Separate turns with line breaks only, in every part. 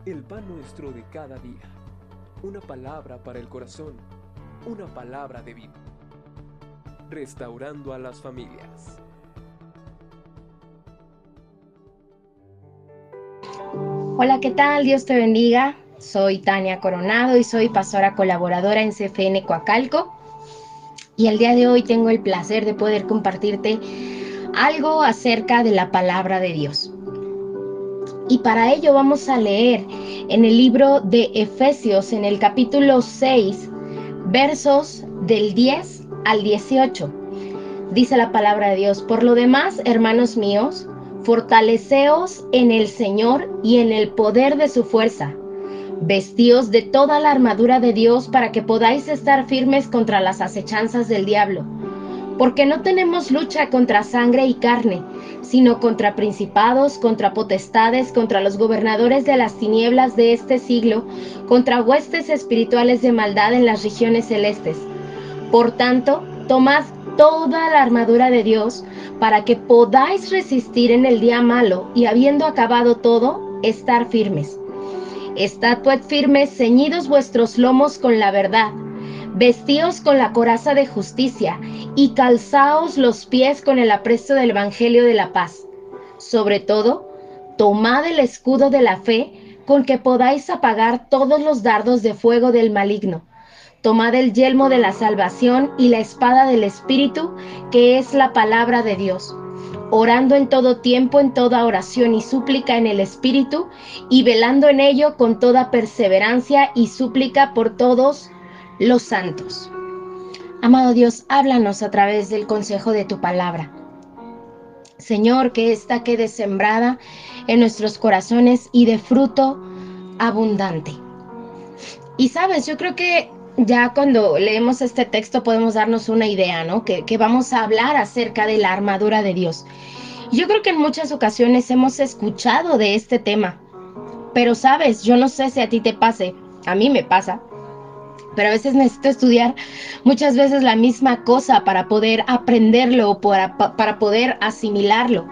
El pan nuestro de cada día. Una palabra para el corazón. Una palabra de vida. Restaurando a las familias.
Hola, ¿qué tal? Dios te bendiga. Soy Tania Coronado y soy pastora colaboradora en CFN Coacalco. Y el día de hoy tengo el placer de poder compartirte algo acerca de la palabra de Dios. Y para ello vamos a leer en el libro de Efesios, en el capítulo 6, versos del 10 al 18. Dice la palabra de Dios: por lo demás, hermanos míos, fortaleceos en el Señor y en el poder de su fuerza. Vestíos de toda la armadura de Dios para que podáis estar firmes contra las acechanzas del diablo. Porque no tenemos lucha contra sangre y carne, sino contra principados, contra potestades, contra los gobernadores de las tinieblas de este siglo, contra huestes espirituales de maldad en las regiones celestes. Por tanto, tomad toda la armadura de Dios para que podáis resistir en el día malo y, habiendo acabado todo, estar firmes. Estad pues firmes, ceñidos vuestros lomos con la verdad, vestíos con la coraza de justicia y calzaos los pies con el apresto del evangelio de la paz. Sobre todo, tomad el escudo de la fe con que podáis apagar todos los dardos de fuego del maligno. Tomad el yelmo de la salvación y la espada del Espíritu, que es la palabra de Dios, orando en todo tiempo, en toda oración y súplica en el Espíritu, y velando en ello con toda perseverancia y súplica por todos los santos. Amado Dios, háblanos a través del consejo de tu palabra. Señor, que ésta quede sembrada en nuestros corazones y de fruto abundante. Y sabes, yo creo que ya cuando leemos este texto podemos darnos una idea, ¿no? Que vamos a hablar acerca de la armadura de Dios. Yo creo que en muchas ocasiones hemos escuchado de este tema, pero sabes, yo no sé si a ti te pase, a mí me pasa, pero a veces necesito estudiar muchas veces la misma cosa para poder aprenderlo o para poder asimilarlo.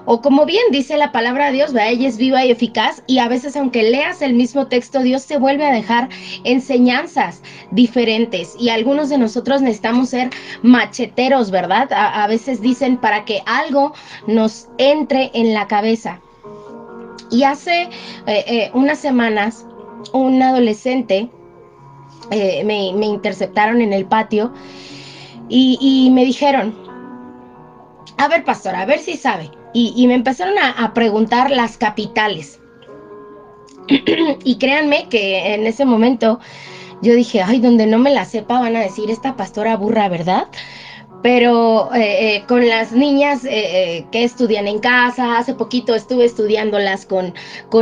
O como bien dice la palabra de Dios, ¿verdad? Ella es viva y eficaz, y a veces aunque leas el mismo texto, Dios te vuelve a dejar enseñanzas diferentes, y algunos de nosotros necesitamos ser macheteros, ¿verdad? A veces dicen para que algo nos entre en la cabeza. Y hace unas semanas, un adolescente me interceptaron en el patio y me dijeron: a ver, pastora, a ver si sabe. Y me empezaron a preguntar las capitales. Y créanme que en ese momento yo dije: ay, donde no me la sepa van a decir esta pastora burra, ¿verdad? Pero con las niñas que estudian en casa, hace poquito estuve estudiándolas con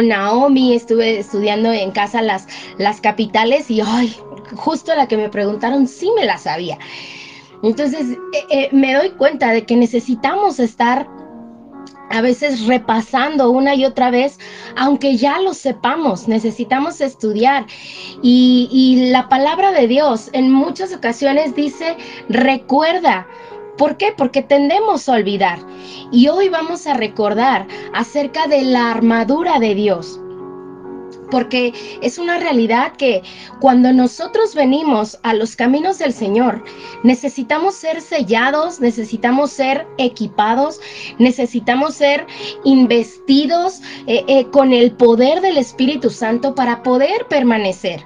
Naomi, estuve estudiando en casa las capitales, y ay, justo la que me preguntaron sí me la sabía. Entonces me doy cuenta de que necesitamos estar a veces repasando una y otra vez, aunque ya lo sepamos, necesitamos estudiar. Y la palabra de Dios en muchas ocasiones dice: recuerda. ¿Por qué? Porque tendemos a olvidar. Y hoy vamos a recordar acerca de la armadura de Dios. Porque es una realidad que cuando nosotros venimos a los caminos del Señor, necesitamos ser sellados, necesitamos ser equipados, necesitamos ser investidos con el poder del Espíritu Santo para poder permanecer.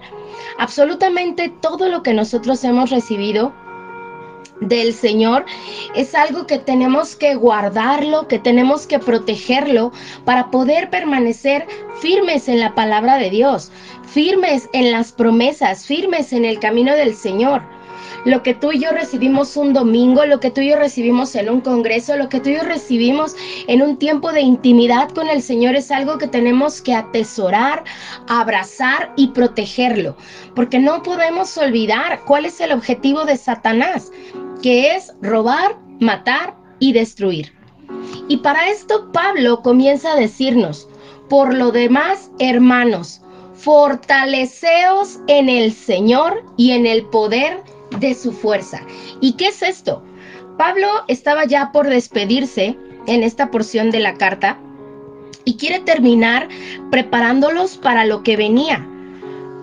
Absolutamente todo lo que nosotros hemos recibido del Señor es algo que tenemos que guardarlo, que tenemos que protegerlo para poder permanecer firmes en la palabra de Dios, firmes en las promesas, firmes en el camino del Señor. Lo que tú y yo recibimos un domingo, lo que tú y yo recibimos en un congreso, lo que tú y yo recibimos en un tiempo de intimidad con el Señor es algo que tenemos que atesorar, abrazar y protegerlo, porque no podemos olvidar cuál es el objetivo de Satanás, que es robar, matar y destruir. Y para esto Pablo comienza a decirnos: por lo demás, hermanos, fortaleceos en el Señor y en el poder de su fuerza. ¿Y qué es esto? Pablo estaba ya por despedirse en esta porción de la carta y quiere terminar preparándolos para lo que venía,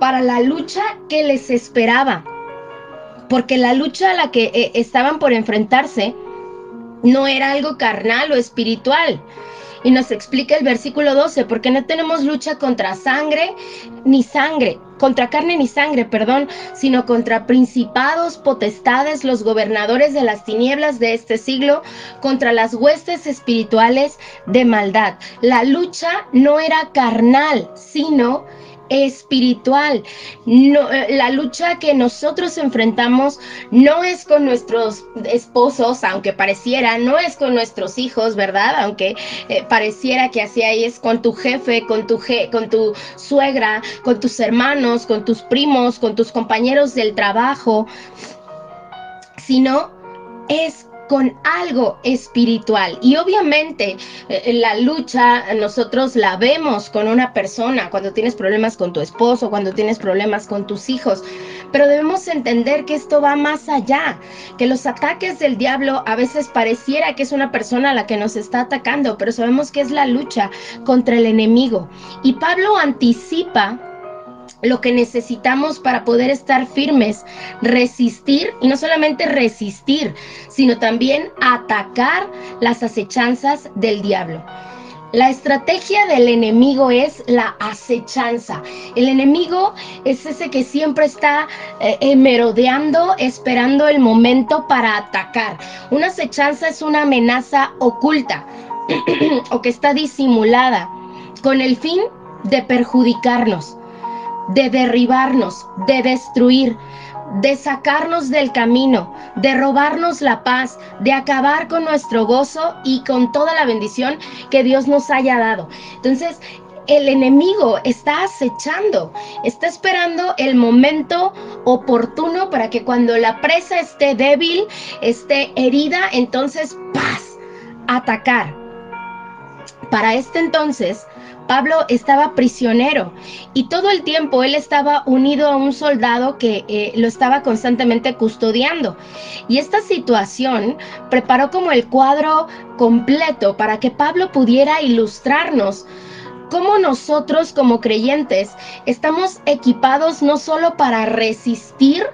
para la lucha que les esperaba, porque la lucha a la que estaban por enfrentarse no era algo carnal o espiritual. Y nos explica el versículo 12, porque no tenemos lucha contra contra carne ni sangre, sino contra principados, potestades, los gobernadores de las tinieblas de este siglo, contra las huestes espirituales de maldad. La lucha no era carnal, sino espiritual. No, la lucha que nosotros enfrentamos no es con nuestros esposos, aunque pareciera, no es con nuestros hijos, ¿verdad? Aunque pareciera que así ahí es con tu jefe, con tu suegra, con tus hermanos, con tus primos, con tus compañeros del trabajo, sino es con algo espiritual. Y obviamente la lucha nosotros la vemos con una persona, cuando tienes problemas con tu esposo, cuando tienes problemas con tus hijos, pero debemos entender que esto va más allá, que los ataques del diablo a veces pareciera que es una persona a la que nos está atacando, pero sabemos que es la lucha contra el enemigo. Y Pablo anticipa lo que necesitamos para poder estar firmes, resistir, y no solamente resistir, sino también atacar las acechanzas del diablo. La estrategia del enemigo es la acechanza. El enemigo es ese que siempre está merodeando, esperando el momento para atacar. Una acechanza es una amenaza oculta o que está disimulada con el fin de perjudicarnos, de derribarnos, de destruir, de sacarnos del camino, de robarnos la paz, de acabar con nuestro gozo y con toda la bendición que Dios nos haya dado. Entonces, el enemigo está acechando, está esperando el momento oportuno para que cuando la presa esté débil, esté herida, entonces, ¡paz!, atacar. Para este entonces, Pablo estaba prisionero y todo el tiempo él estaba unido a un soldado que lo estaba constantemente custodiando. Y esta situación preparó como el cuadro completo para que Pablo pudiera ilustrarnos cómo nosotros como creyentes estamos equipados no solo para resistir,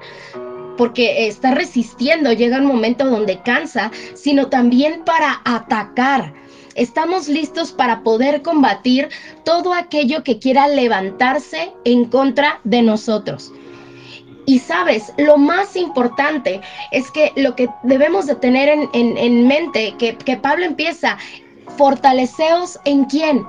porque está resistiendo, llega un momento donde cansa, sino también para atacar. Estamos listos para poder combatir todo aquello que quiera levantarse en contra de nosotros. Y sabes, lo más importante es que lo que debemos de tener en mente, que Pablo empieza, fortaleceos ¿en quién?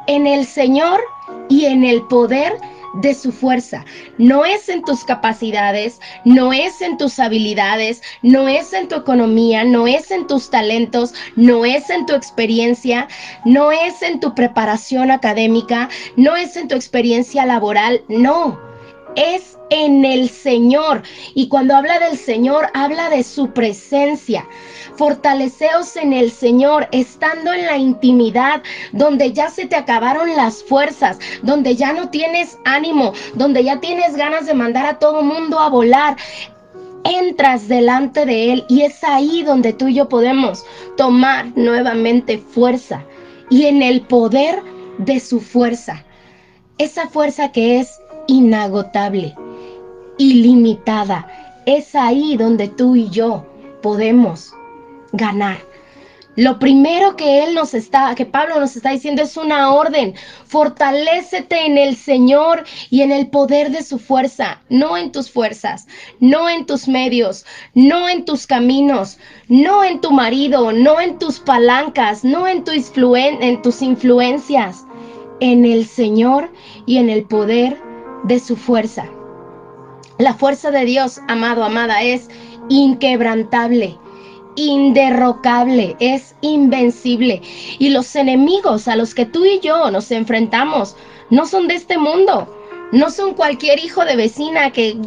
En el Señor y en el poder de su fuerza. No es en tus capacidades, no es en tus habilidades, no es en tu economía, no es en tus talentos, no es en tu experiencia, no es en tu preparación académica, no es en tu experiencia laboral, no. Es en el Señor. Y cuando habla del Señor, habla de su presencia. Fortaleceos en el Señor, estando en la intimidad, donde ya se te acabaron las fuerzas, donde ya no tienes ánimo, donde ya tienes ganas de mandar a todo mundo a volar. Entras delante de Él y es ahí donde tú y yo podemos tomar nuevamente fuerza y en el poder de su fuerza. Esa fuerza que es inagotable, ilimitada, es ahí donde tú y yo podemos ganar. Lo primero que Pablo nos está diciendo es una orden: fortalécete en el Señor y en el poder de su fuerza, no en tus fuerzas, no en tus medios, no en tus caminos, no en tu marido, no en tus palancas, no en tus influencias, en el Señor y en el poder de su fuerza. La fuerza de Dios, amado, amada, es inquebrantable, inderrocable, es invencible. Y los enemigos a los que tú y yo nos enfrentamos no son de este mundo, no son cualquier hijo de vecina que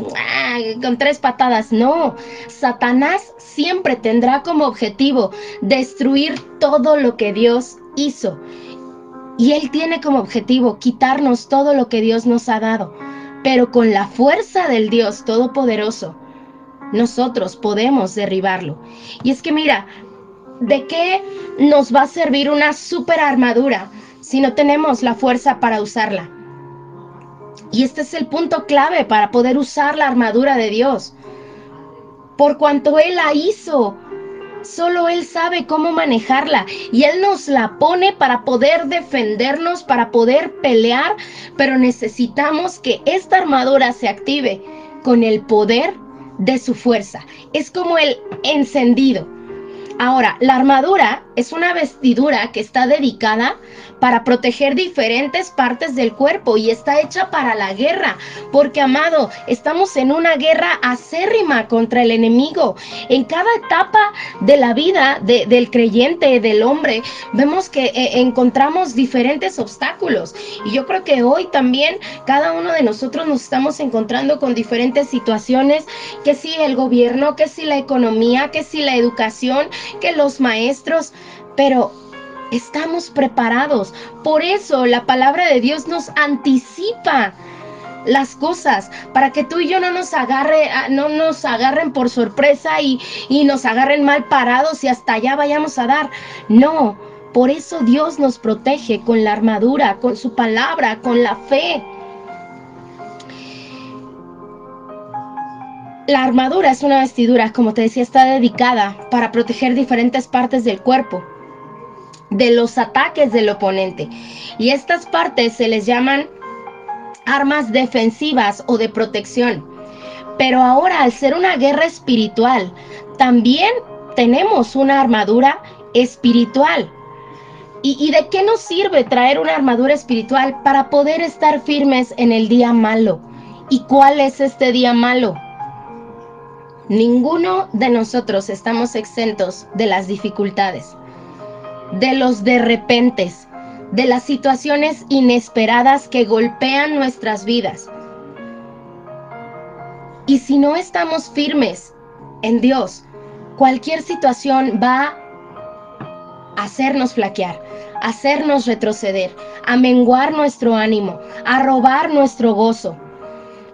con 3 patadas, no. Satanás siempre tendrá como objetivo destruir todo lo que Dios hizo. Y Él tiene como objetivo quitarnos todo lo que Dios nos ha dado. Pero con la fuerza del Dios Todopoderoso, nosotros podemos derribarlo. Y es que mira, ¿de qué nos va a servir una super armadura si no tenemos la fuerza para usarla. Y este es el punto clave para poder usar la armadura de Dios. Por cuanto Él la hizo, solo Él sabe cómo manejarla y Él nos la pone para poder defendernos, para poder pelear, pero necesitamos que esta armadura se active con el poder de su fuerza. Es como el encendido. Ahora, la armadura es una vestidura que está dedicada para proteger diferentes partes del cuerpo y está hecha para la guerra, porque, amado, estamos en una guerra acérrima contra el enemigo. En cada etapa de la vida del creyente, del hombre, vemos que encontramos diferentes obstáculos, y yo creo que hoy también cada uno de nosotros nos estamos encontrando con diferentes situaciones, que si el gobierno, que si la economía, que si la educación, que los maestros, pero estamos preparados. Por eso la palabra de Dios nos anticipa las cosas para que tú y yo no nos agarren por sorpresa y nos agarren mal parados y hasta allá vayamos a dar. No, por eso Dios nos protege con la armadura, con su palabra, con la fe. La armadura es una vestidura, como te decía, está dedicada para proteger diferentes partes del cuerpo de los ataques del oponente. Y estas partes se les llaman armas defensivas o de protección. Pero ahora, al ser una guerra espiritual, también tenemos una armadura espiritual. ¿Y de qué nos sirve traer una armadura espiritual? Para poder estar firmes en el día malo. ¿Y cuál es este día malo? Ninguno de nosotros estamos exentos de las dificultades, de los de repentes, de las situaciones inesperadas que golpean nuestras vidas. Y si no estamos firmes en Dios, cualquier situación va a hacernos flaquear, a hacernos retroceder, a menguar nuestro ánimo, a robar nuestro gozo.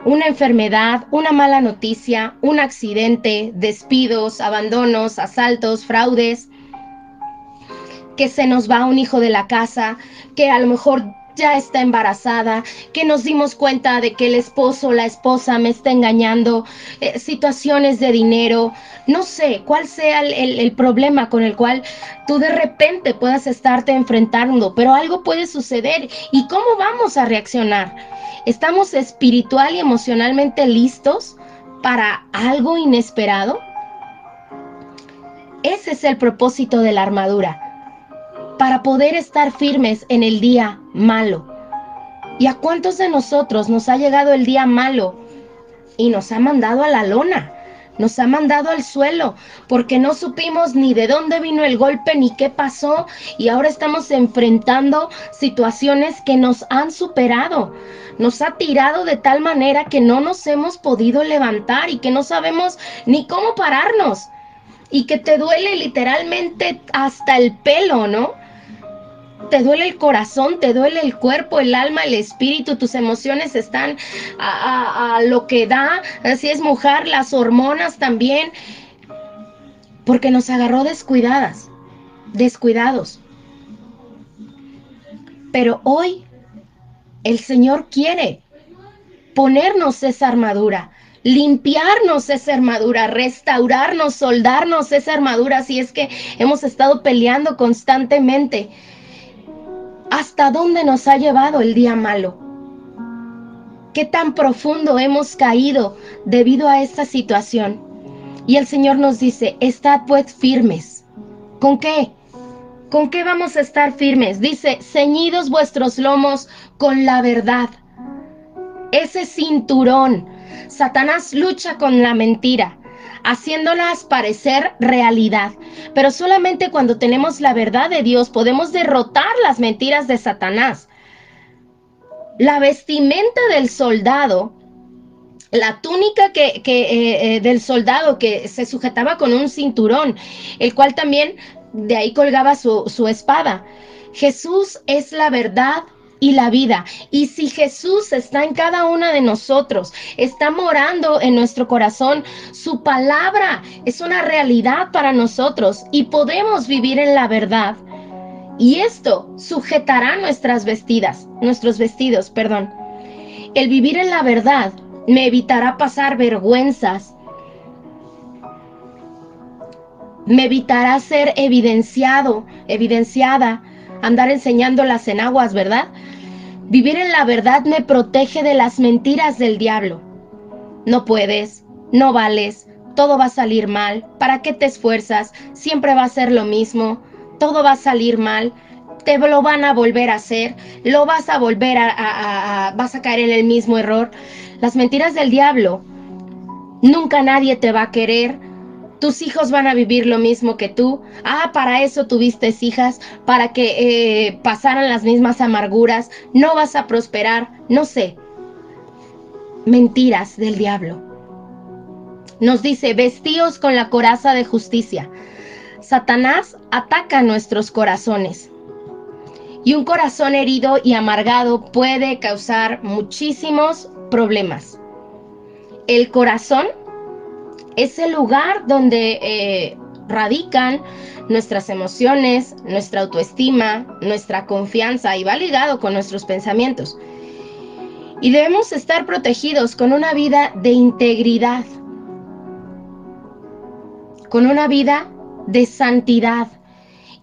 Una enfermedad, una mala noticia, un accidente, despidos, abandonos, asaltos, fraudes, que se nos va un hijo de la casa, que a lo mejor ya está embarazada, que nos dimos cuenta de que el esposo o la esposa me está engañando, situaciones de dinero, no sé cuál sea el problema con el cual tú de repente puedas estarte enfrentando, pero algo puede suceder. ¿Y cómo vamos a reaccionar? ¿Estamos espiritual y emocionalmente listos para algo inesperado? Ese es el propósito de la armadura, para poder estar firmes en el día malo. ¿Y a cuántos de nosotros nos ha llegado el día malo y nos ha mandado a la lona? Nos ha mandado al suelo porque no supimos ni de dónde vino el golpe ni qué pasó, y ahora estamos enfrentando situaciones que nos han superado. Nos ha tirado de tal manera que no nos hemos podido levantar y que no sabemos ni cómo pararnos, y que te duele literalmente hasta el pelo, ¿no? Te duele el corazón, te duele el cuerpo, el alma, el espíritu, tus emociones están a lo que da, así es, mujer, las hormonas también, porque nos agarró descuidados. Pero hoy el Señor quiere ponernos esa armadura, limpiarnos esa armadura, restaurarnos, soldarnos esa armadura, si es que hemos estado peleando constantemente. ¿Hasta dónde nos ha llevado el día malo? ¿Qué tan profundo hemos caído debido a esta situación? Y el Señor nos dice, estad pues firmes. ¿Con qué? ¿Con qué vamos a estar firmes? Dice, ceñidos vuestros lomos con la verdad. Ese cinturón. Satanás lucha con la mentira, haciéndolas parecer realidad. Pero solamente cuando tenemos la verdad de Dios podemos derrotar las mentiras de Satanás. La vestimenta del soldado, la túnica del soldado que se sujetaba con un cinturón, el cual también de ahí colgaba su espada. Jesús es la verdad y la vida. Y si Jesús está en cada una de nosotros, está morando en nuestro corazón, su palabra es una realidad para nosotros y podemos vivir en la verdad. y esto sujetará nuestros vestidos. El vivir en la verdad me evitará pasar vergüenzas, me evitará ser evidenciada, andar enseñando las enaguas, ¿verdad? Vivir en la verdad me protege de las mentiras del diablo. No puedes, no vales, todo va a salir mal, ¿para qué te esfuerzas? Siempre va a ser lo mismo, todo va a salir mal, te lo van a volver a hacer, lo vas a volver vas a caer en el mismo error. Las mentiras del diablo, nunca nadie te va a querer, tus hijos van a vivir lo mismo que tú. Para eso tuviste hijas, para que pasaran las mismas amarguras, no vas a prosperar, no sé. Mentiras del diablo. Nos dice, vestíos con la coraza de justicia. Satanás ataca nuestros corazones. Y un corazón herido y amargado puede causar muchísimos problemas. El corazón es el lugar donde radican nuestras emociones, nuestra autoestima, nuestra confianza, y va ligado con nuestros pensamientos. Y debemos estar protegidos con una vida de integridad, con una vida de santidad.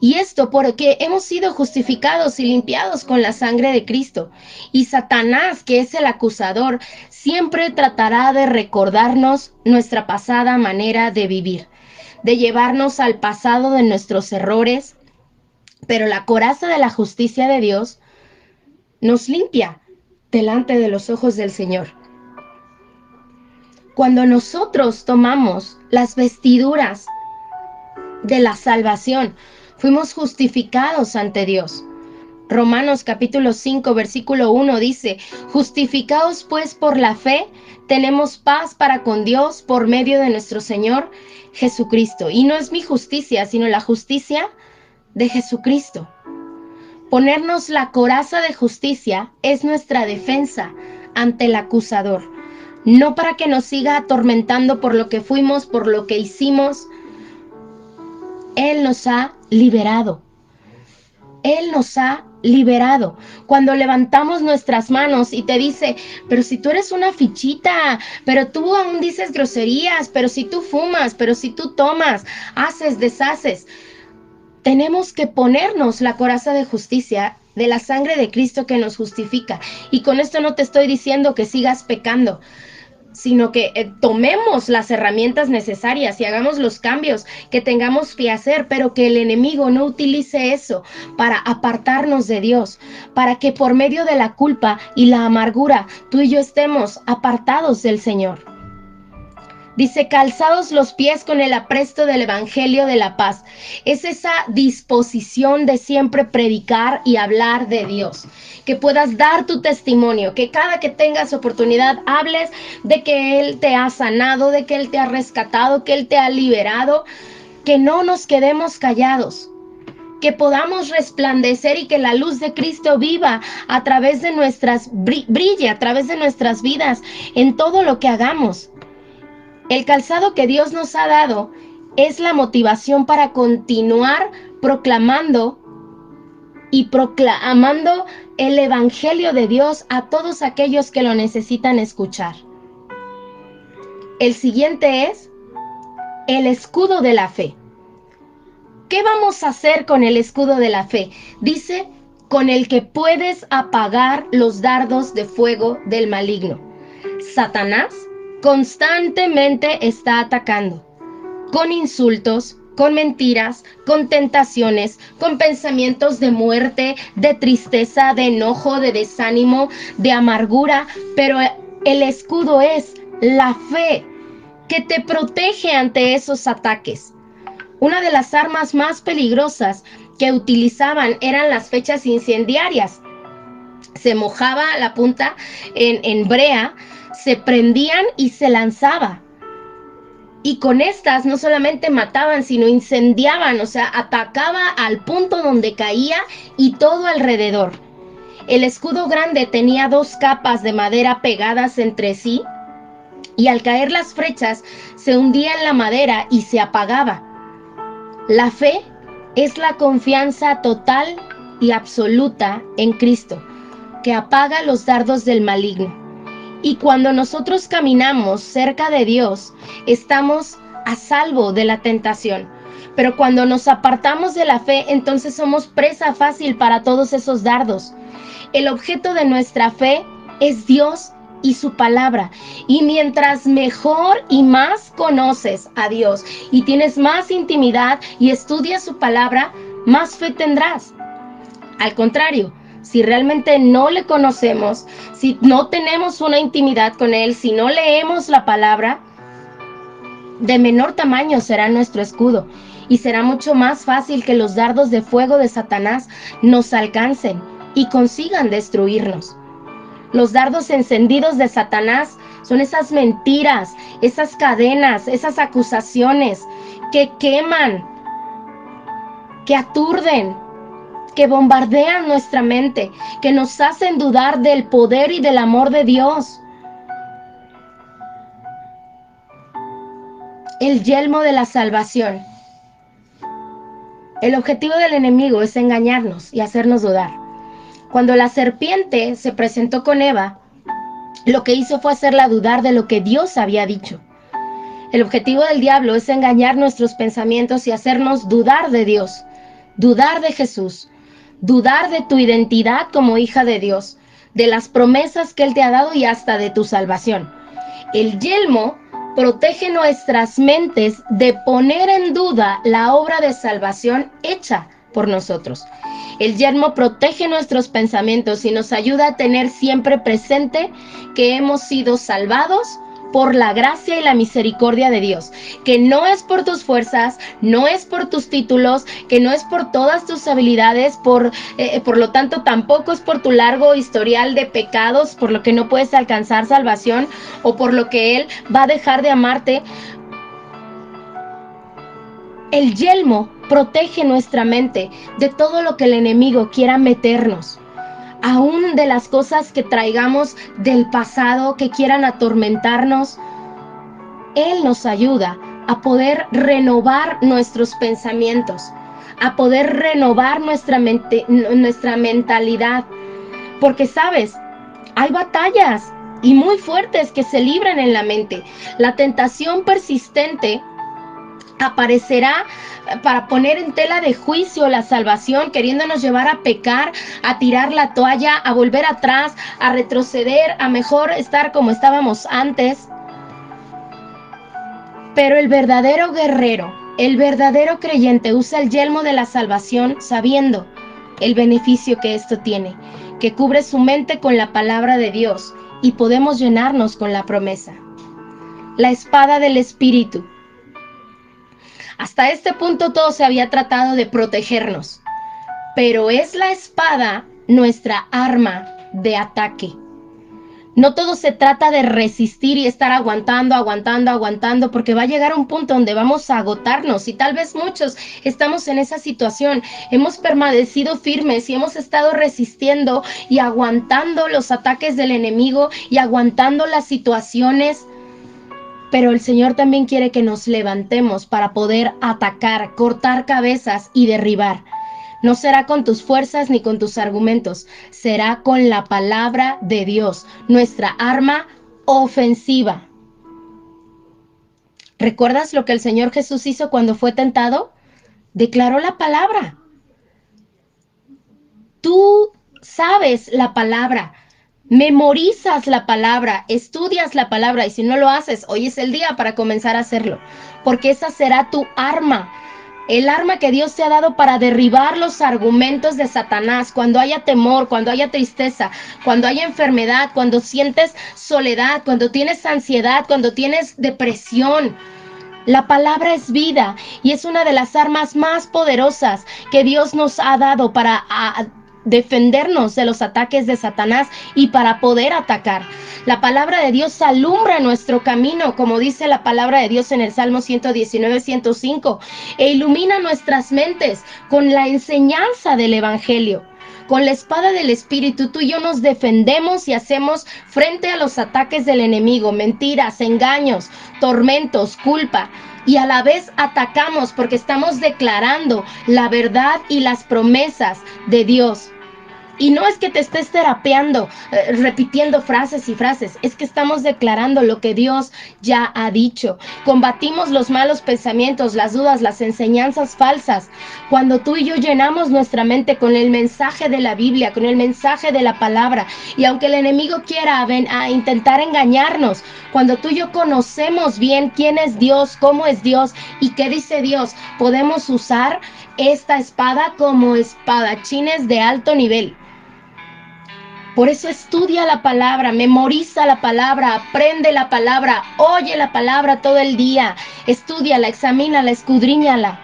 Y esto porque hemos sido justificados y limpiados con la sangre de Cristo. Y Satanás, que es el acusador, siempre tratará de recordarnos nuestra pasada manera de vivir, de llevarnos al pasado de nuestros errores. Pero la coraza de la justicia de Dios nos limpia delante de los ojos del Señor. Cuando nosotros tomamos las vestiduras de la salvación, fuimos justificados ante Dios. Romanos capítulo 5, versículo 1 dice, justificados pues por la fe, tenemos paz para con Dios por medio de nuestro Señor Jesucristo. Y no es mi justicia, sino la justicia de Jesucristo. Ponernos la coraza de justicia es nuestra defensa ante el acusador. No para que nos siga atormentando por lo que fuimos, por lo que hicimos. Él nos ha liberado. Él nos ha liberado. Cuando levantamos nuestras manos y te dice, pero si tú eres una fichita, pero tú aún dices groserías, pero si tú fumas, pero si tú tomas, haces, deshaces. Tenemos que ponernos la coraza de justicia de la sangre de Cristo que nos justifica. Y con esto no te estoy diciendo que sigas pecando, sino que tomemos las herramientas necesarias y hagamos los cambios que tengamos que hacer, pero que el enemigo no utilice eso para apartarnos de Dios, para que por medio de la culpa y la amargura tú y yo estemos apartados del Señor. Dice, calzados los pies con el apresto del Evangelio de la paz. Es esa disposición de siempre predicar y hablar de Dios. Que puedas dar tu testimonio, que cada que tengas oportunidad hables de que Él te ha sanado, de que Él te ha rescatado, que Él te ha liberado. Que no nos quedemos callados. Que podamos resplandecer y que la luz de Cristo viva a través de brille a través de nuestras vidas en todo lo que hagamos. El calzado que Dios nos ha dado es la motivación para continuar proclamando el Evangelio de Dios a todos aquellos que lo necesitan escuchar. El siguiente es el escudo de la fe. ¿Qué vamos a hacer con el escudo de la fe? Dice, con el que puedes apagar los dardos de fuego del maligno. Satanás constantemente está atacando con insultos, con mentiras, con tentaciones, con pensamientos de muerte, de tristeza, de enojo, de desánimo, de amargura, pero el escudo es la fe que te protege ante esos ataques. Una de las armas más peligrosas que utilizaban eran las flechas incendiarias. Se mojaba la punta en brea, se prendían y se lanzaba. Y con estas no solamente mataban, sino incendiaban, o sea, atacaba al punto donde caía y todo alrededor. El escudo grande tenía 2 capas de madera pegadas entre sí y al caer las flechas se hundía en la madera y se apagaba. La fe es la confianza total y absoluta en Cristo, que apaga los dardos del maligno. Y cuando nosotros caminamos cerca de Dios, estamos a salvo de la tentación. Pero cuando nos apartamos de la fe, entonces somos presa fácil para todos esos dardos. El objeto de nuestra fe es Dios y su palabra. Y mientras mejor y más conoces a Dios y tienes más intimidad y estudias su palabra, más fe tendrás. Al contrario, si realmente no le conocemos, si no tenemos una intimidad con Él, si no leemos la palabra, de menor tamaño será nuestro escudo y será mucho más fácil que los dardos de fuego de Satanás nos alcancen y consigan destruirnos. Los dardos encendidos de Satanás son esas mentiras, esas cadenas, esas acusaciones que queman, que aturden, que bombardean nuestra mente, que nos hacen dudar del poder y del amor de Dios. El yelmo de la salvación. El objetivo del enemigo es engañarnos y hacernos dudar. Cuando la serpiente se presentó con Eva, lo que hizo fue hacerla dudar de lo que Dios había dicho. El objetivo del diablo es engañar nuestros pensamientos y hacernos dudar de Dios, dudar de Jesús, dudar de tu identidad como hija de Dios, de las promesas que Él te ha dado y hasta de tu salvación. El yelmo protege nuestras mentes de poner en duda la obra de salvación hecha por nosotros. El yelmo protege nuestros pensamientos y nos ayuda a tener siempre presente que hemos sido salvados por la gracia y la misericordia de Dios, que no es por tus fuerzas, no es por tus títulos, que no es por todas tus habilidades, por lo tanto tampoco es por tu largo historial de pecados, por lo que no puedes alcanzar salvación o por lo que Él va a dejar de amarte. El yelmo protege nuestra mente de todo lo que el enemigo quiera meternos, aún de las cosas que traigamos del pasado que quieran atormentarnos. Él nos ayuda a poder renovar nuestros pensamientos, a poder renovar nuestra mentalidad. Porque, ¿sabes? Hay batallas y muy fuertes que se libran en la mente. La tentación persistente aparecerá para poner en tela de juicio la salvación, queriéndonos llevar a pecar, a tirar la toalla, a volver atrás, a retroceder, a mejor estar como estábamos antes. Pero el verdadero guerrero, el verdadero creyente usa el yelmo de la salvación sabiendo el beneficio que esto tiene, que cubre su mente con la palabra de Dios y podemos llenarnos con la promesa. La espada del Espíritu. Hasta este punto todo se había tratado de protegernos, pero es la espada nuestra arma de ataque. No todo se trata de resistir y estar aguantando, porque va a llegar un punto donde vamos a agotarnos y tal vez muchos estamos en esa situación. Hemos permanecido firmes y hemos estado resistiendo y aguantando los ataques del enemigo y aguantando las situaciones. Pero el Señor también quiere que nos levantemos para poder atacar, cortar cabezas y derribar. No será con tus fuerzas ni con tus argumentos, será con la palabra de Dios, nuestra arma ofensiva. ¿Recuerdas lo que el Señor Jesús hizo cuando fue tentado? Declaró la palabra. Tú sabes la palabra. Memorizas la palabra, estudias la palabra y si no lo haces, hoy es el día para comenzar a hacerlo, porque esa será tu arma, el arma que Dios te ha dado para derribar los argumentos de Satanás. Cuando haya temor, cuando haya tristeza, cuando haya enfermedad, cuando sientes soledad, cuando tienes ansiedad, cuando tienes depresión. La palabra es vida y es una de las armas más poderosas que Dios nos ha dado para defendernos de los ataques de Satanás y para poder atacar. La palabra de Dios alumbra nuestro camino, como dice la palabra de Dios en el Salmo 119, 105, e ilumina nuestras mentes con la enseñanza del Evangelio. Con la espada del Espíritu, tú y yo nos defendemos y hacemos frente a los ataques del enemigo, mentiras, engaños, tormentos, culpa. y a la vez atacamos porque estamos declarando la verdad y las promesas de Dios. Y no es que te estés terapeando, repitiendo frases y frases, es que estamos declarando lo que Dios ya ha dicho. Combatimos los malos pensamientos, las dudas, las enseñanzas falsas. Cuando tú y yo llenamos nuestra mente con el mensaje de la Biblia, con el mensaje de la palabra, y aunque el enemigo quiera a intentar engañarnos, cuando tú y yo conocemos bien quién es Dios, cómo es Dios y qué dice Dios, podemos usar esta espada como espadachines de alto nivel. Por eso estudia la palabra, memoriza la palabra, aprende la palabra, oye la palabra todo el día, estúdiala, examínala, escudriñala,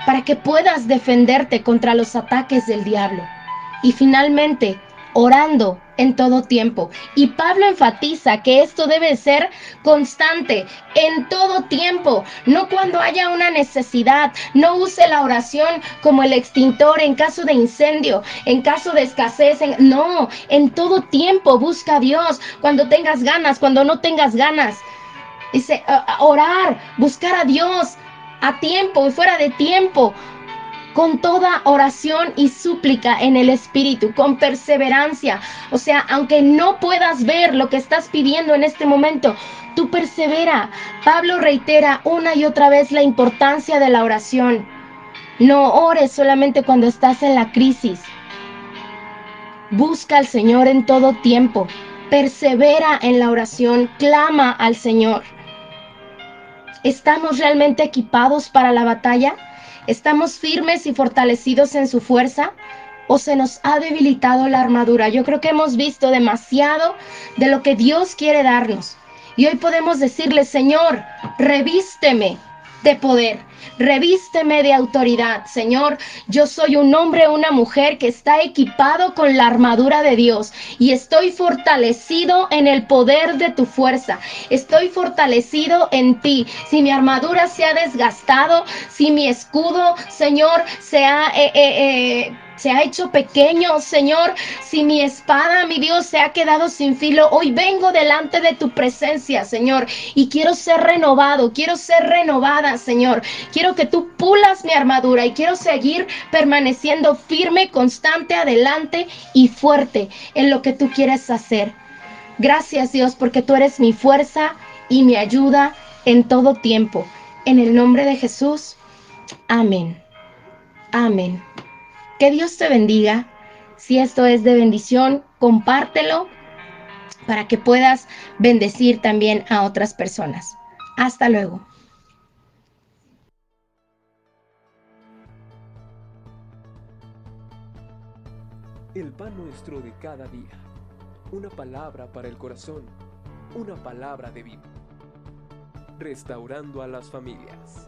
para que puedas defenderte contra los ataques del diablo. Y finalmente, orando en todo tiempo. Y Pablo enfatiza que esto debe ser constante, en todo tiempo, no cuando haya una necesidad. No use la oración como el extintor en caso de incendio, en caso de escasez. No, en todo tiempo busca a Dios, cuando tengas ganas, cuando no tengas ganas. Dice, orar, buscar a Dios a tiempo y fuera de tiempo, con toda oración y súplica en el Espíritu, con perseverancia. O sea, aunque no puedas ver lo que estás pidiendo en este momento, tú persevera. Pablo reitera una y otra vez la importancia de la oración. No ores solamente cuando estás en la crisis. Busca al Señor en todo tiempo. Persevera en la oración. Clama al Señor. ¿Estamos realmente equipados para la batalla? ¿Estamos firmes y fortalecidos en su fuerza? ¿O se nos ha debilitado la armadura? Yo creo que hemos visto demasiado de lo que Dios quiere darnos. Y hoy podemos decirle, Señor, revísteme de poder, revísteme de autoridad. Señor, yo soy un hombre o una mujer que está equipado con la armadura de Dios y estoy fortalecido en el poder de tu fuerza. Estoy fortalecido en ti. Si mi armadura se ha desgastado, si mi escudo, Señor, se ha hecho pequeño, Señor, si mi espada, mi Dios, se ha quedado sin filo, hoy vengo delante de tu presencia, Señor, y quiero ser renovado, quiero ser renovada, Señor. Quiero que tú pulas mi armadura y quiero seguir permaneciendo firme, constante, adelante y fuerte en lo que tú quieres hacer. Gracias, Dios, porque tú eres mi fuerza y mi ayuda en todo tiempo. En el nombre de Jesús, amén. Amén. Que Dios te bendiga. Si esto es de bendición, compártelo para que puedas bendecir también a otras personas. Hasta luego.
El pan nuestro de cada día. Una palabra para el corazón. Una palabra de vida. Restaurando a las familias.